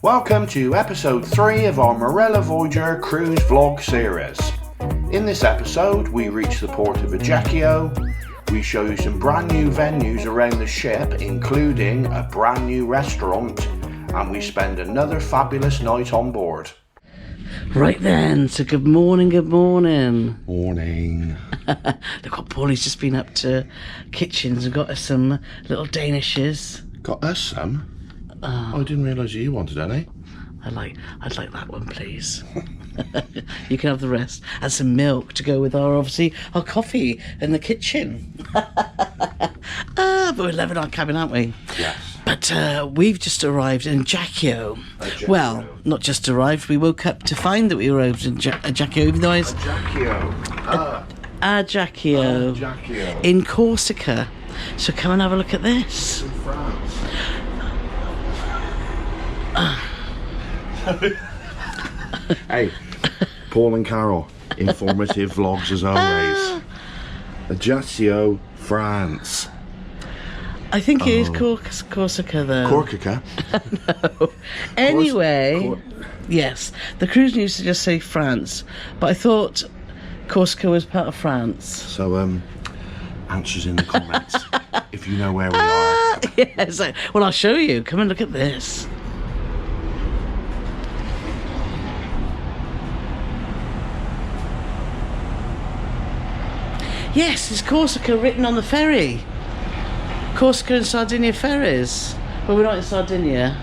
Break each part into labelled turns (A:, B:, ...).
A: Welcome to episode 3 of our Marella Voyager Cruise Vlog Series. In this episode, we reach the port of Ajaccio. We show you some brand new venues around the ship, including a brand new restaurant, and we spend another fabulous night on board.
B: Right then, so good morning.
A: Morning.
B: Look what Paulie's just been up to kitchens and got us some little danishes.
A: Got us some? I didn't realise you wanted any.
B: I'd like that one, please. You can have the rest. And some milk to go with our coffee in the kitchen. But we're loving our cabin, aren't we?
A: Yes.
B: But we've just arrived in Ajaccio. Well, not just arrived. We woke up to find that we arrived in Ajaccio, even though it's Ajaccio in Corsica. So come and have a look at this.
A: In France. Hey, Paul and Carole, informative vlogs as always. Ajaccio, France.
B: I think it is Corsica though.
A: Corsica?
B: No. Anyway, yes, the cruise used to just say France, but I thought Corsica was part of France.
A: So, answers in the comments if you know where we are.
B: Yes, well, I'll show you. Come and look at this. Yes, it's Corsica written on the ferry. Corsica and Sardinia ferries. Well, we're not in Sardinia.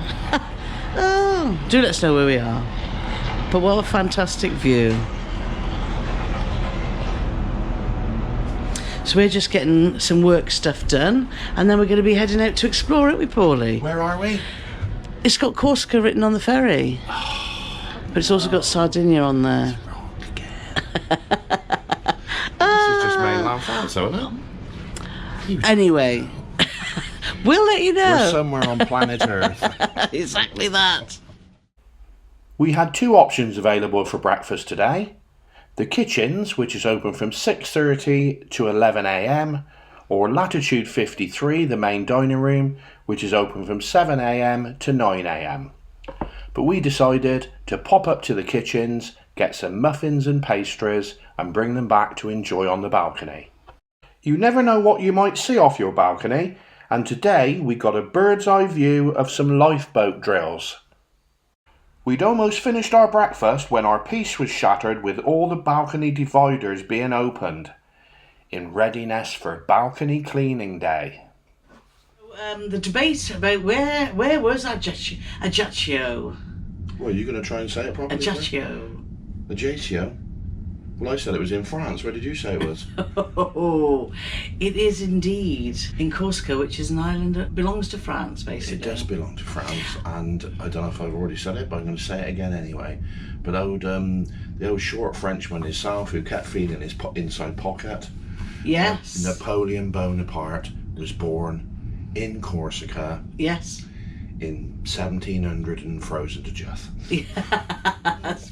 B: Oh, do let us know where we are. But what a fantastic view. So we're just getting some work stuff done, and then we're going to be heading out to explore, aren't we, Paulie?
A: Where are we?
B: It's got Corsica written on the ferry. But it's also got Sardinia on there.
A: Wrong again. This is just mainland France, isn't it?
B: Anyway, we'll let you know.
A: We're somewhere on planet Earth.
B: Exactly that.
A: We had two options available for breakfast today. The kitchens, which is open from 6:30 to 11 a.m, or Latitude 53, the main dining room, which is open from 7 a.m. to 9 a.m. But we decided to pop up to the kitchens, get some muffins and pastries, and bring them back to enjoy on the balcony. You never know what you might see off your balcony, and today we got a bird's eye view of some lifeboat drills. We'd almost finished our breakfast when our peace was shattered with all the balcony dividers being opened, in readiness for balcony cleaning day.
B: The debate about where was Ajaccio?
A: Well, are you going to try and say it properly?
B: Ajaccio.
A: Ajaccio? Well, I said it was in France. Where did you say it was?
B: Oh, it is indeed in Corsica, which is an island that belongs to France, basically.
A: It does belong to France, and I don't know if I've already said it, but I'm going to say it again anyway. But the old short Frenchman himself, who kept feeling his inside pocket.
B: Yes.
A: Napoleon Bonaparte was born in Corsica.
B: Yes.
A: In 1700 and frozen to death.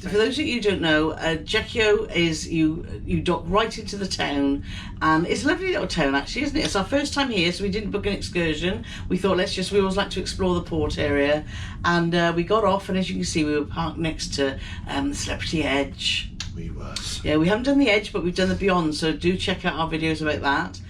B: For those of you who don't know, Ajaccio is you dock right into the town, and it's a lovely little town actually, isn't it? It's our first time here, so we didn't book an excursion. We thought we always like to explore the port area, and we got off, and as you can see, we were parked next to the Celebrity Edge.
A: We was.
B: Yeah, we haven't done the Edge, but we've done the Beyond, so do check out our videos about that.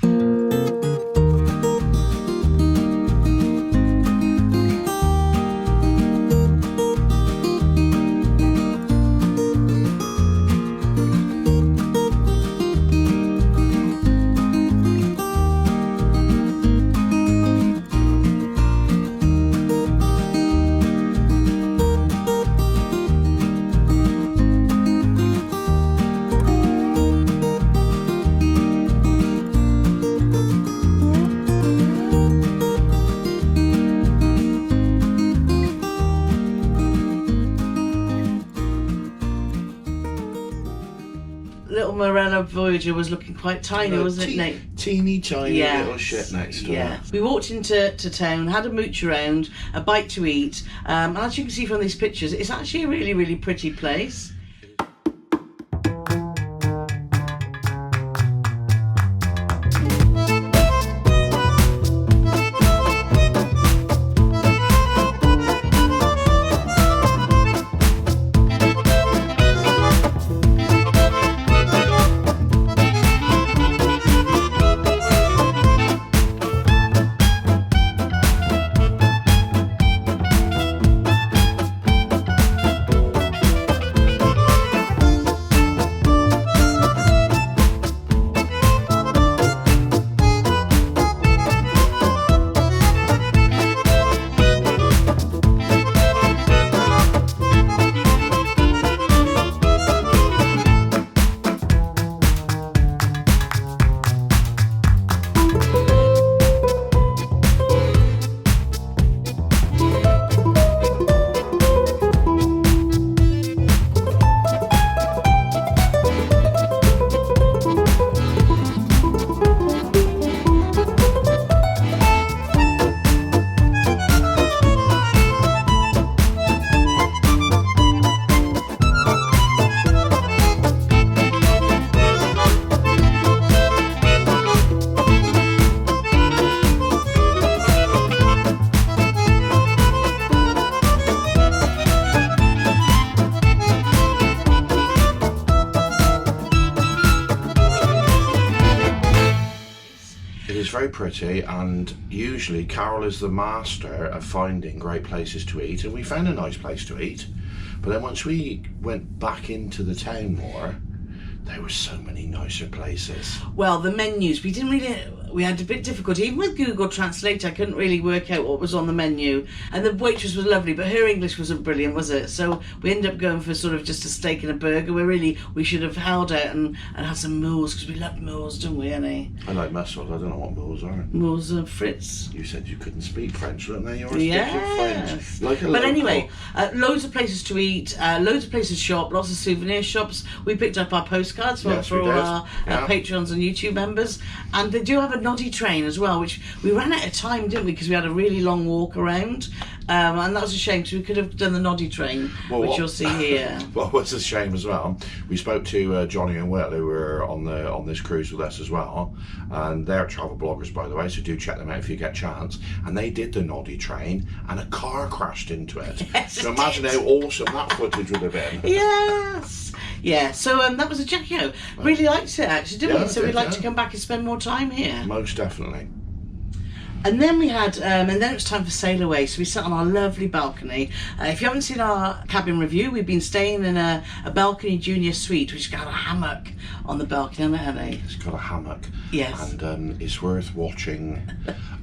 B: Marella Voyager was looking quite tiny, wasn't it, Nate?
A: Teeny tiny little shit next to it.
B: We walked into town, had a mooch around, a bite to eat, and as you can see from these pictures, it's actually a really, really pretty place.
A: very pretty, and usually Carole is the master of finding great places to eat, and we found a nice place to eat. But then once we went back into the town more, there were so many nicer places.
B: Well, the menus, we had a bit difficulty. Even with Google Translate, I couldn't really work out what was on the menu. And the waitress was lovely, but her English wasn't brilliant, was it? So we ended up going for sort of just a steak and a burger, where really we should have held out and had some mules, because we love mules, don't we, Annie?
A: I like mussels. I don't know what mules are.
B: Mules and frites.
A: You said you couldn't speak French, but now you're
B: Yes.
A: speaking French. Like a
B: But
A: local.
B: anyway, loads of places to eat, loads of places to shop, lots of souvenir shops. We picked up our postcards for
A: Yes, we
B: all
A: did.
B: our Patreons and YouTube members. And they do have a noddy train as well, which we ran out of time, didn't we? Because we had a really long walk around. And that was a shame, because we could have done the noddy train, which you'll see here.
A: Well, what's a shame as well, we spoke to Johnny and Will, who were on this cruise with us as well, and they're travel bloggers, by the way, so do check them out if you get a chance. And they did the noddy train, and a car crashed into it.
B: Yes,
A: so imagine how awesome that footage would have been.
B: Yes. Yeah, so that was Ajaccio. Really liked it, actually, didn't we? So we'd like to come back and spend more time here.
A: Most definitely.
B: And then we had, and then it was time for sail away. So we sat on our lovely balcony. If you haven't seen our cabin review, we've been staying in a balcony junior suite, which has got a hammock on the balcony, hasn't it?
A: It's got a hammock.
B: Yes.
A: And it's worth watching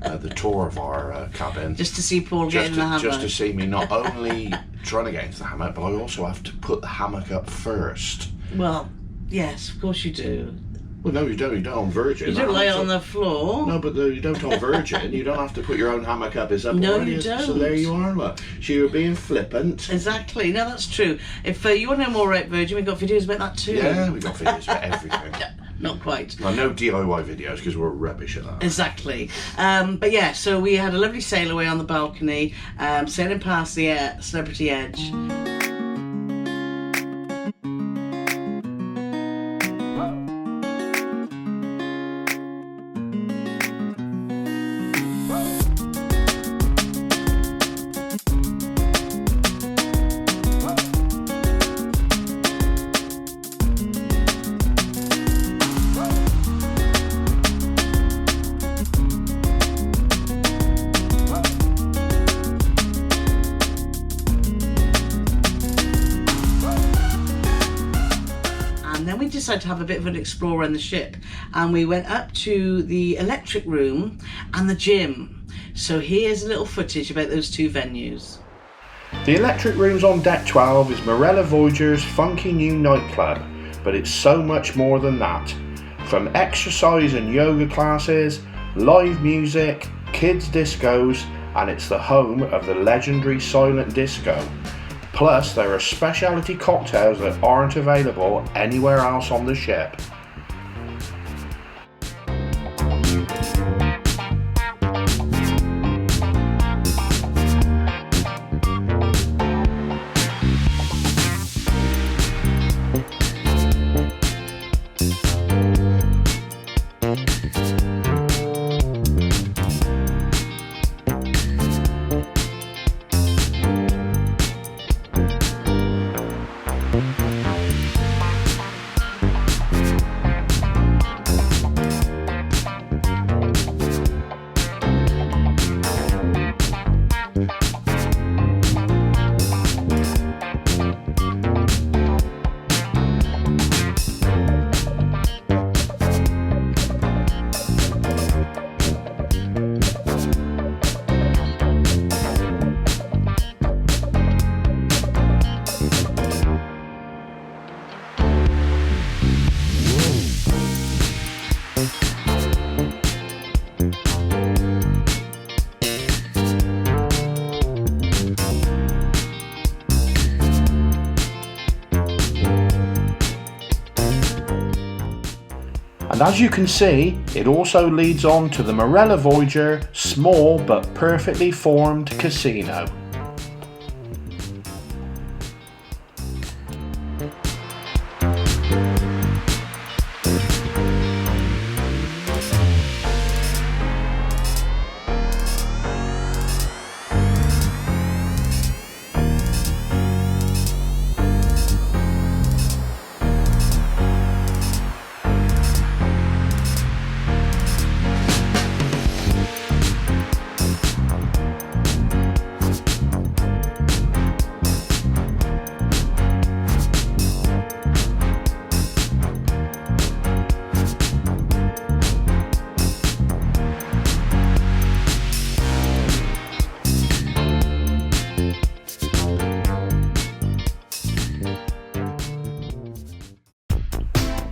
A: the tour of our cabin.
B: Just to see Paul get in the hammock.
A: Just to see me not only trying to get into the hammock, but I also have to put the hammock up first.
B: Well, yes, of course you do.
A: Well, no, you don't. You don't on Virgin.
B: You don't lay it on the floor.
A: No, but you don't on Virgin. You don't have to put your own hammock up. It's up
B: No,
A: already.
B: you don't.
A: So there you are. Look, so you're being flippant.
B: Exactly. No, that's true. If you want to know more about Virgin, we've got videos about that too.
A: Yeah, we've got videos about everything.
B: Not quite.
A: Well, no DIY videos because we're rubbish at that.
B: Exactly. But yeah, so we had a lovely sail away on the balcony, sailing past the Celebrity Edge. Decided to have a bit of an explore on the ship, and we went up to the electric room and the gym. So here's a little footage about those two venues.
A: The electric rooms on deck 12 is Marella Voyager's funky new nightclub, but it's so much more than that. From exercise and yoga classes, live music, kids discos, and it's the home of the legendary silent disco. Plus, there are specialty cocktails that aren't available anywhere else on the ship. And as you can see, it also leads on to the Marella Voyager small but perfectly formed casino.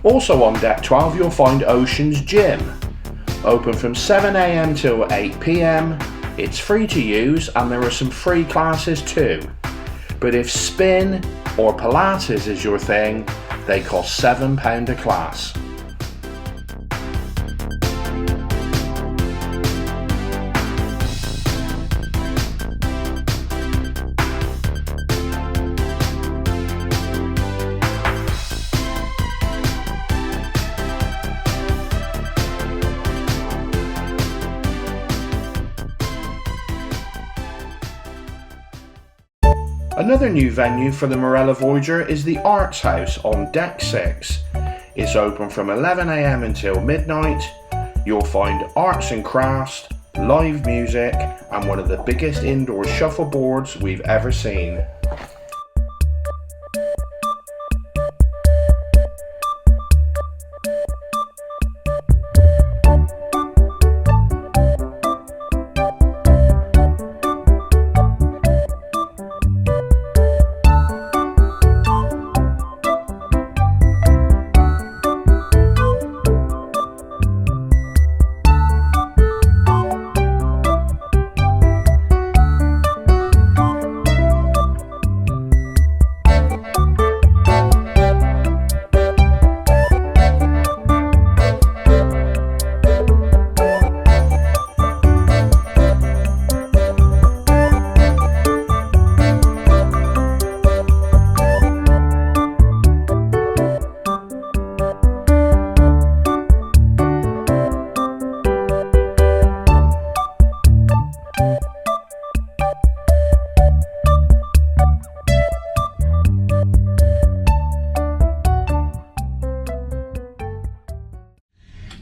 A: Also on deck 12 you'll find Ocean's Gym. Open from 7 AM till 8 PM. It's free to use and there are some free classes too. But if spin or Pilates is your thing, they cost £7 a class. Another new venue for the Marella Voyager is the Arts House on Deck 6. It's open from 11 AM until midnight. You'll find arts and crafts, live music, and one of the biggest indoor shuffleboards we've ever seen.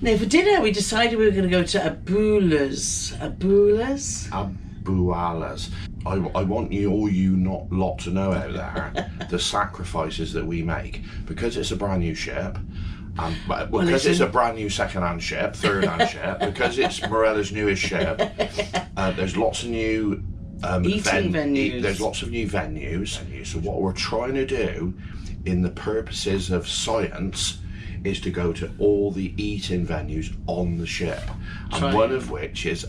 B: Now for dinner we decided we were going to go to Abuela's. Abuela's?
A: Abuela's. I want you lot to know out there the sacrifices that we make because it's a brand new ship. Because it's a brand new second-hand ship, third-hand ship, because it's Morella's newest ship, there's lots of new
B: eating venues.
A: There's lots of new venues. So what we're trying to do, in the purposes of science, is to go to all the eating venues on the ship, and one of which is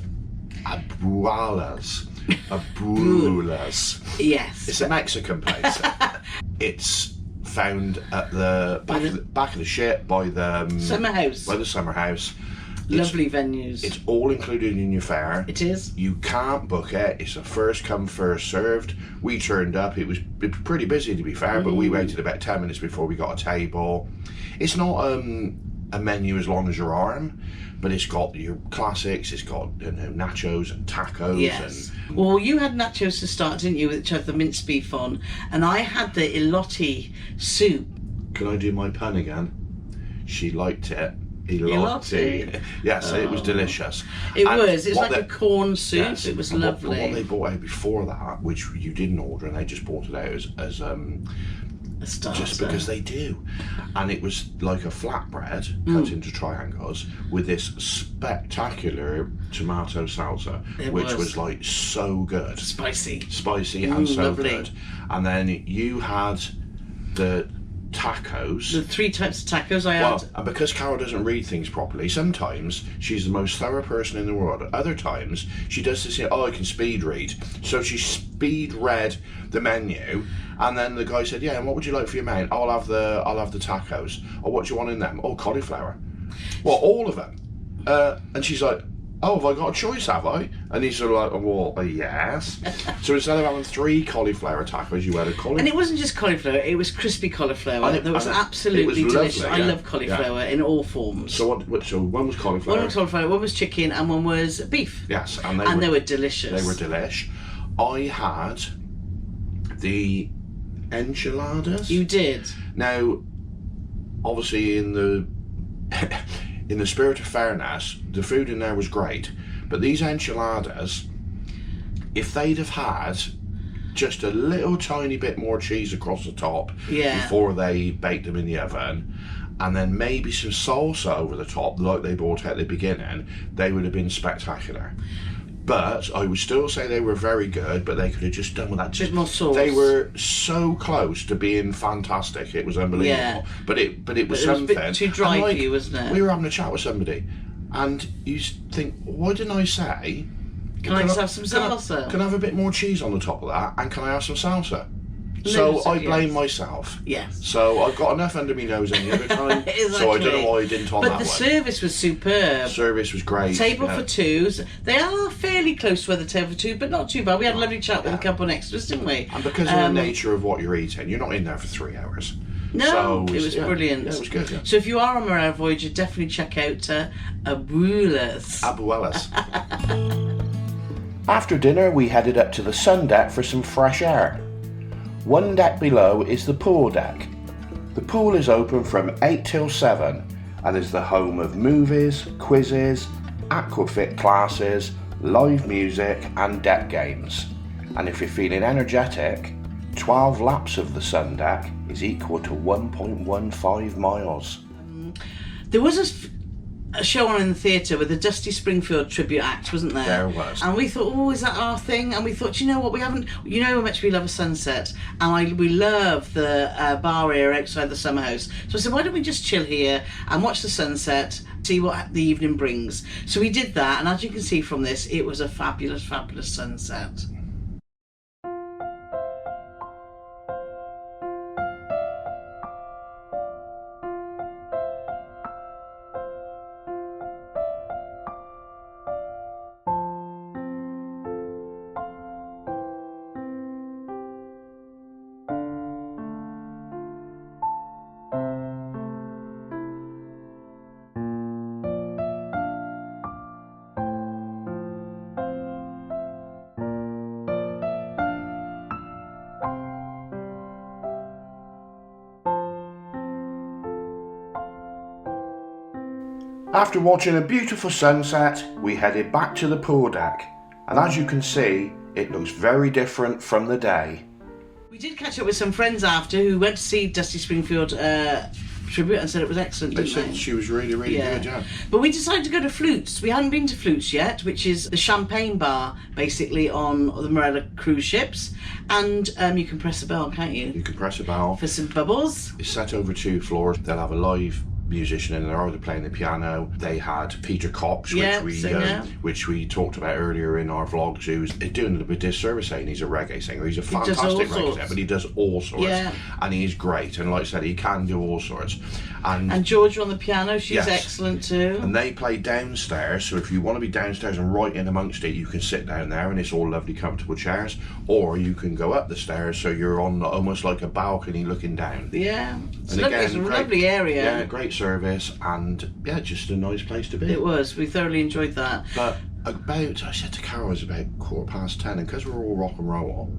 A: Abuela's. Abuela's.
B: Yes.
A: It's a Mexican place. It's found at the back of the ship by the
B: summer house.
A: By the summer house.
B: Lovely venues.
A: It's all included in your fare.
B: It is.
A: You can't book it. It's a first come, first served. We turned up. It was pretty busy to be fair, but we waited about 10 minutes before we got a table. It's not a menu as long as your arm, but it's got your classics. It's got nachos and tacos.
B: Yes.
A: And
B: well, you had nachos to start, didn't you, which had the minced beef on, and I had the elote soup.
A: Can I do my pun again? She liked it.
B: Elote.
A: Yes, it was delicious.
B: It was. It's like a corn soup. Yes, it was lovely.
A: What they brought out before that, which you didn't order, and they just brought it out as
B: a starter.
A: Just because they do, and it was like a flatbread cut into triangles with this spectacular tomato salsa, which was like so good, spicy and so lovely. Good. And then you had the tacos.
B: The 3 types of tacos I had.
A: And because Carole doesn't read things properly, sometimes she's the most thorough person in the world. Other times she does this, I can speed read. So she speed read the menu, and then the guy said, yeah, and what would you like for your main? I'll have the tacos. Oh, what do you want in them? Oh, cauliflower. Well, all of them. And she's like, oh, have I got a choice, have I? And he's sort of like, well, yes. So instead of having 3 cauliflower tacos, you had a cauliflower.
B: And it wasn't just cauliflower, it was crispy cauliflower. It was absolutely delicious. Lovely, I love cauliflower in all forms.
A: So so one was cauliflower.
B: One was cauliflower, one was chicken, and one was beef.
A: Yes,
B: and they were delicious.
A: They were delish. I had the enchiladas.
B: You did.
A: Now, obviously in the spirit of fairness, the food in there was great, but these enchiladas, if they'd have had just a little tiny bit more cheese across the top before they baked them in the oven, and then maybe some salsa over the top like they brought out at the beginning, they would have been spectacular. But I would still say they were very good, but they could have just done with that.
B: Bit more sauce.
A: They were so close to being fantastic. It was unbelievable.
B: Yeah.
A: But it was
B: It
A: something.
B: was a bit too dry for you, wasn't it?
A: We were having a chat with somebody, and you think, why didn't I say?
B: Can I just have some salsa?
A: Can I have a bit more cheese on the top of that, and can I have some salsa? So I blame myself.
B: Yes.
A: So I got enough under my nose any other time.
B: Exactly.
A: So I don't know why I didn't on that one.
B: But the service was superb.
A: Service was great.
B: Table for twos. They are fairly close to the table for two, but not too bad. We had a lovely chat with a couple next to us, didn't we?
A: And because of the nature of what you're eating, you're not in there for 3 hours.
B: No,
A: so
B: it was brilliant.
A: Yeah, it was good. Yeah.
B: So if you are on Marella Voyager, definitely check out Abuela's.
A: After dinner, we headed up to the sun deck for some fresh air. One deck below is the pool deck. The pool is open from 8 till 7 and is the home of movies, quizzes, aquafit classes, live music and deck games. And if you're feeling energetic, 12 laps of the sun deck is equal to 1.15 miles.
B: There was a show on in the theatre with a Dusty Springfield tribute act, wasn't there?
A: There was.
B: And we thought, oh, is that our thing? And we thought, you know what, we haven't, you know how much we love a sunset, and we love the bar area outside the summer house. So I said, why don't we just chill here and watch the sunset, see what the evening brings. So we did that, and as you can see from this, it was a fabulous, fabulous sunset.
A: After watching a beautiful sunset, we headed back to the pool deck, and as you can see, it looks very different from the day.
B: We did catch up with some friends after who went to see Dusty Springfield tribute and said it was excellent, didn't they?
A: She was really, really good, yeah.
B: But we decided to go to Flutes. We hadn't been to Flutes yet, which is the champagne bar, basically, on the Marella cruise ships. And you can press a bell, can't you?
A: You can press a bell.
B: For some bubbles.
A: It's set over 2 floors. They'll have a live musician in there, either playing the piano. They had Peter Koch, which we talked about earlier in our vlogs, who's doing a little bit of disservice saying he's a reggae singer. He's a fantastic reggae singer, but he does all sorts. Yeah. And he's great, and like I said, he can do all sorts. And
B: Georgia on the piano, she's excellent too.
A: And they play downstairs, so if you want to be downstairs and right in amongst it, you can sit down there and it's all lovely comfortable chairs, or you can go up the stairs so you're on almost like a balcony looking down.
B: Yeah, it's a lovely area.
A: Yeah, great service, and yeah, just a nice place to be.
B: It was. We thoroughly enjoyed that.
A: But I said to Carole, it was about 10:15, and because we're all rock and roll,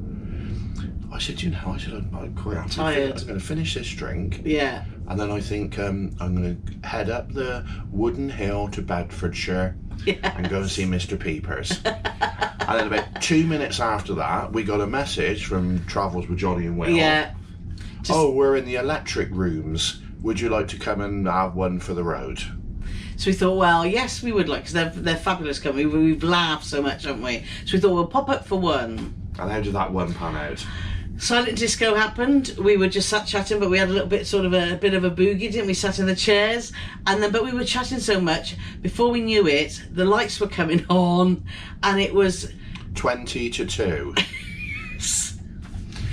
A: I said, I'm tired. I'm going to finish this drink.
B: Yeah.
A: And then I think I'm going to head up the Wooden Hill to Bedfordshire and go and see Mr. Peepers. And then about 2 minutes after that, we got a message from Travels with Johnny and Will.
B: Yeah.
A: We're in the electric rooms. Would you like to come and have one for the road?
B: So we thought, well, yes, we would like, because they're fabulous company. We've laughed so much, haven't we? So we thought, we'll pop up for one.
A: And how did that one pan out?
B: Silent disco happened. We were just sat chatting, but we had a little bit, a bit of a boogie, didn't we? Sat in the chairs, but we were chatting so much. Before we knew it, the lights were coming on, and it was
A: 20 to 2.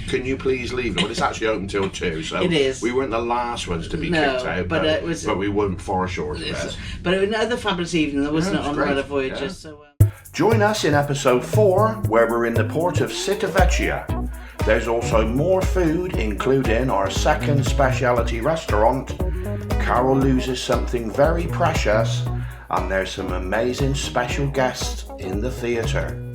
A: Can you please leave? Well, it's actually open till 2, so
B: it is.
A: We weren't the last ones to be kicked out, but we weren't far short of it.
B: But it was another fabulous evening, though, wasn't it, on Marella Voyager? Yeah. So,
A: join us in episode 4, where we're in the port of Civitavecchia. There's also more food, including our second specialty restaurant. Carole loses something very precious, and there's some amazing special guests in the theatre.